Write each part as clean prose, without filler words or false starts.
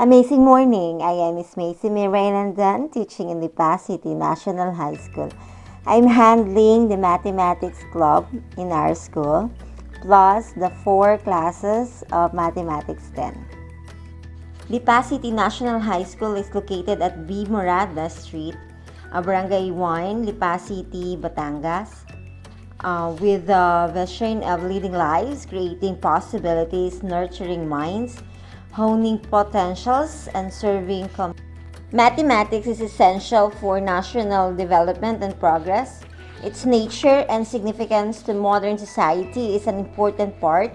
Amazing morning. I am Miss Macy Mirandan, teaching in Lipa City National High School. I'm handling the mathematics club in our school, plus the 4 classes of Mathematics 10. Lipa City National High School is located at B. Morada Street, Barangay 1, Lipa City, Batangas, with the vision of leading lives, creating possibilities, nurturing minds, honing potentials, and serving Mathematics is essential for national development and progress. Its nature and significance to modern society is an important part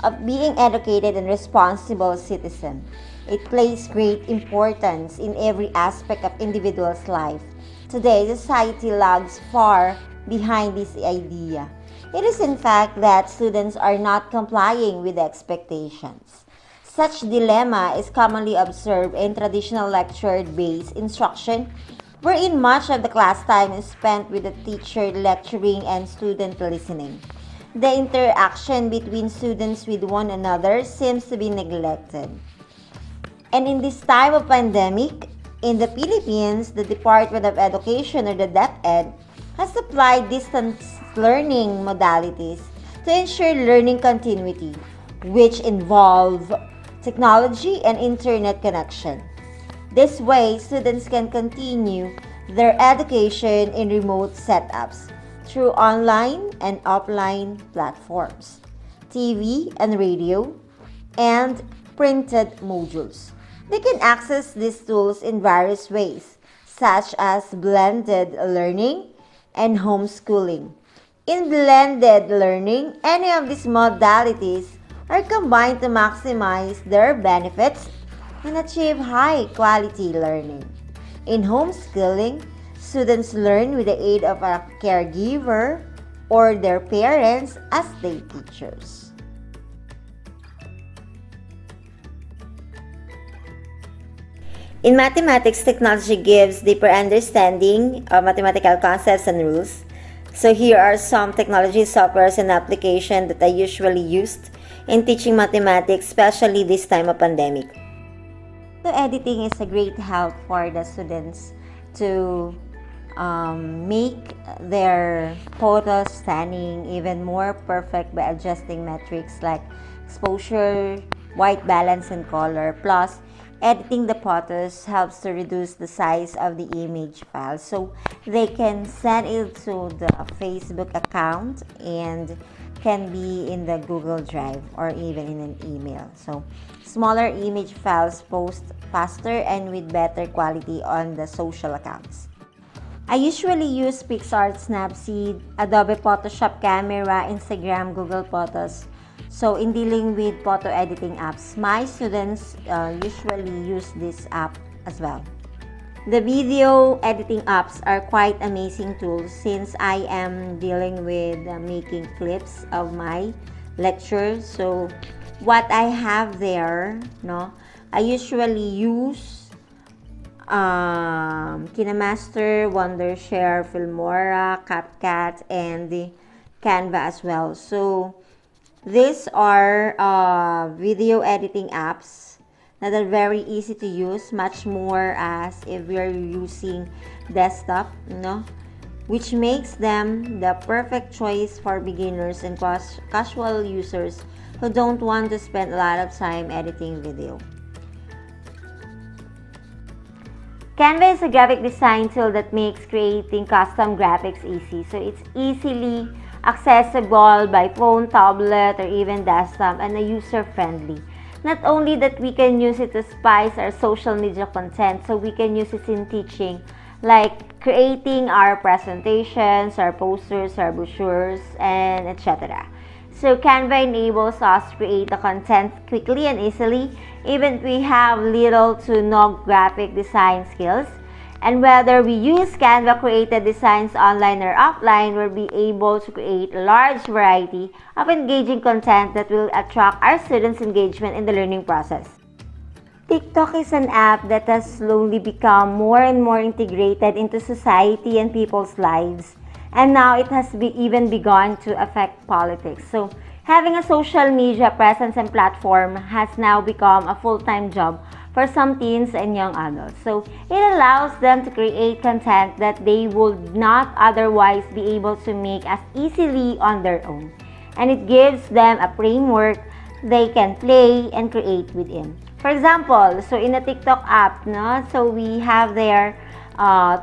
of being educated and responsible citizen. It plays great importance in every aspect of individual's life. Today, society lags far behind this idea. It is in fact that students are not complying with the expectations. Such dilemma is commonly observed in traditional lecture-based instruction, wherein much of the class time is spent with the teacher lecturing and student listening. The interaction between students with one another seems to be neglected. And in this time of pandemic, in the Philippines, the Department of Education or the DepEd has applied distance learning modalities to ensure learning continuity, which involve technology and internet connection. This way, students can continue their education in remote setups through online and offline platforms, TV and radio, and printed modules. They can access these tools in various ways, such as blended learning and homeschooling. In blended learning, any of these modalities are combined to maximize their benefits and achieve high-quality learning. In homeschooling, students learn with the aid of a caregiver or their parents as their teachers. In mathematics, technology gives deeper understanding of mathematical concepts and rules. So here are some technology softwares and applications that I usually used in teaching mathematics, especially this time of pandemic. So editing is a great help for the students to make their photos stunning, even more perfect by adjusting metrics like exposure, white balance, and color. Plus, editing the photos helps to reduce the size of the image file, so they can send it to the Facebook account and can be in the Google Drive or even in an email. So smaller image files post faster and with better quality on the social accounts. I usually use PixArt, Snapseed, Adobe Photoshop Camera, Instagram, Google Photos. So in dealing with photo editing apps, my students usually use this app as well. The video editing apps are quite amazing tools since I am dealing with making clips of my lectures. So what I have there, I usually use KineMaster, Wondershare, Filmora, CapCut, and the Canva as well. So these are video editing apps that are very easy to use, much more as if we are using desktop, which makes them the perfect choice for beginners and casual users who don't want to spend a lot of time editing video. Canva is a graphic design tool that makes creating custom graphics easy. So it's easily accessible by phone, tablet, or even desktop, and user-friendly. Not only that, we can use it to spice our social media content, so we can use it in teaching, like creating our presentations, our posters, our brochures, and etc. So Canva enables us to create the content quickly and easily, even if we have little to no graphic design skills. And whether we use Canva created designs online or offline, we'll be able to create a large variety of engaging content that will attract our students' engagement in the learning process. TikTok is an app that has slowly become more and more integrated into society and people's lives. And now it has even begun to affect politics. So having a social media presence and platform has now become a full-time job for some teens and young adults. So it allows them to create content that they would not otherwise be able to make as easily on their own. And it gives them a framework they can play and create within. For example, so in the TikTok app, no, so we have there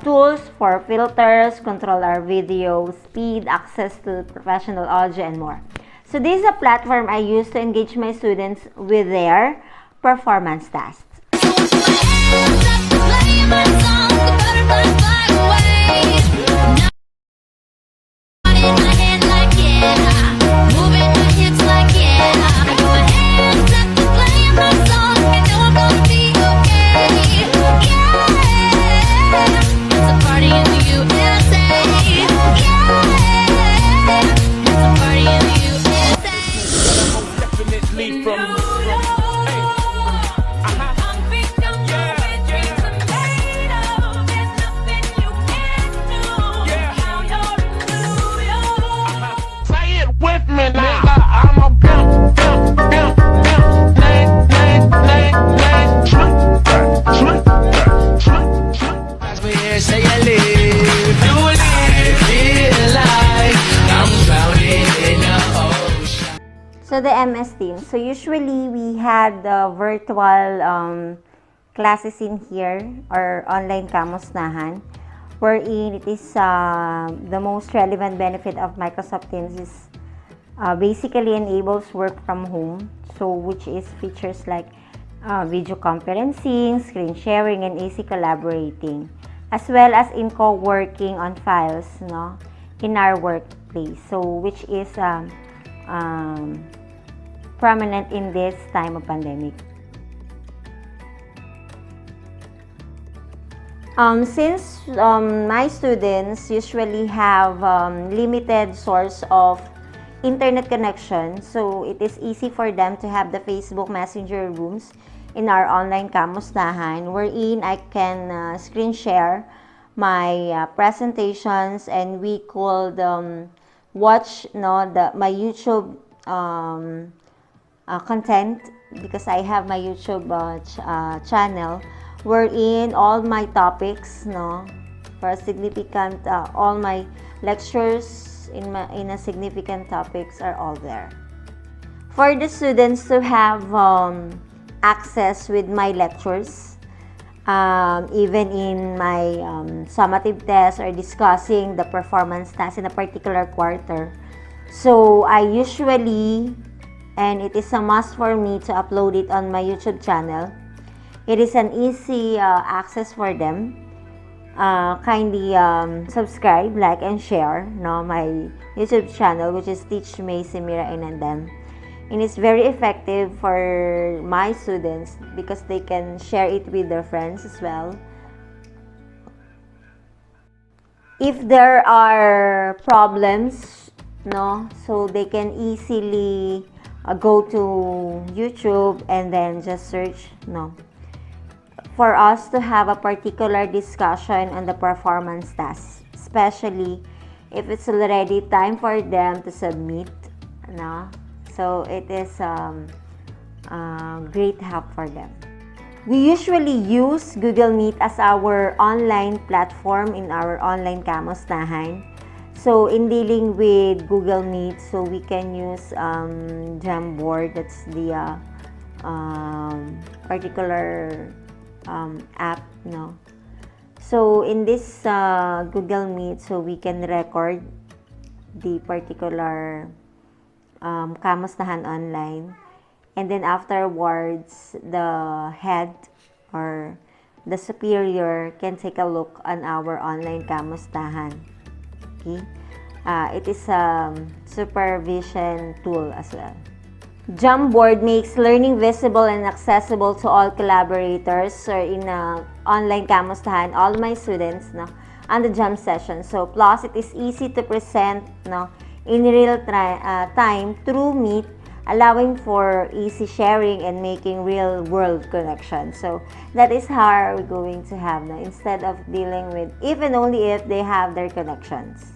tools for filters, control our video speed, access to professional audio, and more. So this is a platform I use to engage my students with their performance tasks. So the MS team. So usually we had the virtual classes in here or online kamustahan, wherein it is the most relevant benefit of Microsoft Teams is basically enables work from home. So which is features like video conferencing, screen sharing, and easy collaborating, as well as in co-working on files, no, in our workplace. So which is prominent in this time of pandemic. Since my students usually have limited source of internet connection, so it is easy for them to have the Facebook Messenger rooms in our online kamustahan, wherein I can screen share my presentations, and we could watch my YouTube content, because I have my YouTube channel, wherein all my topics, for a significant, all my lectures in a significant topics are all there. For the students to have access with my lectures, even in my summative test or discussing the performance task in a particular quarter. So I usually, and it is a must for me to upload it on my YouTube channel. It is an easy access for them. Kindly subscribe, like, and share my YouTube channel, which is Teach Macy Mira and them. And it's very effective for my students because they can share it with their friends as well. If there are problems, so they can easily go to YouTube and then just search, for us to have a particular discussion on the performance task, especially if it's already time for them to submit, so it is great help for them. We usually use Google Meet as our online platform in our online kamustahan. So in dealing with Google Meet, so we can use Jumpboard. That's the particular app, So in this Google Meet, so we can record the particular kamustahan online, and then afterwards the head or the superior can take a look on our online kamustahan. Okay, it is a supervision tool as well. Jumpboard makes learning visible and accessible to all collaborators, or in online kamustahan, all my students, on the jump session. So plus it is easy to present, in real time through Meet, allowing for easy sharing and making real world connections. So that is how we're going to have instead of dealing with, even only if they have their connections.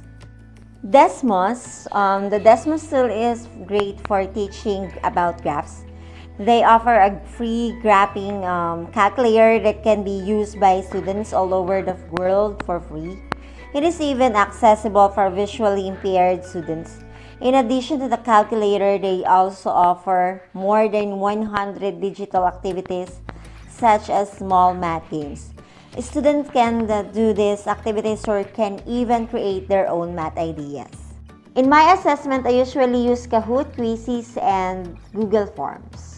Desmos, the Desmos tool is great for teaching about graphs. They offer a free graphing calculator that can be used by students all over the world for free. It is even accessible for visually impaired students. In addition to the calculator, they also offer more than 100 digital activities such as small math games. Students can do these activities or can even create their own math ideas. In my assessment, I usually use Kahoot, Quizzes, and Google Forms.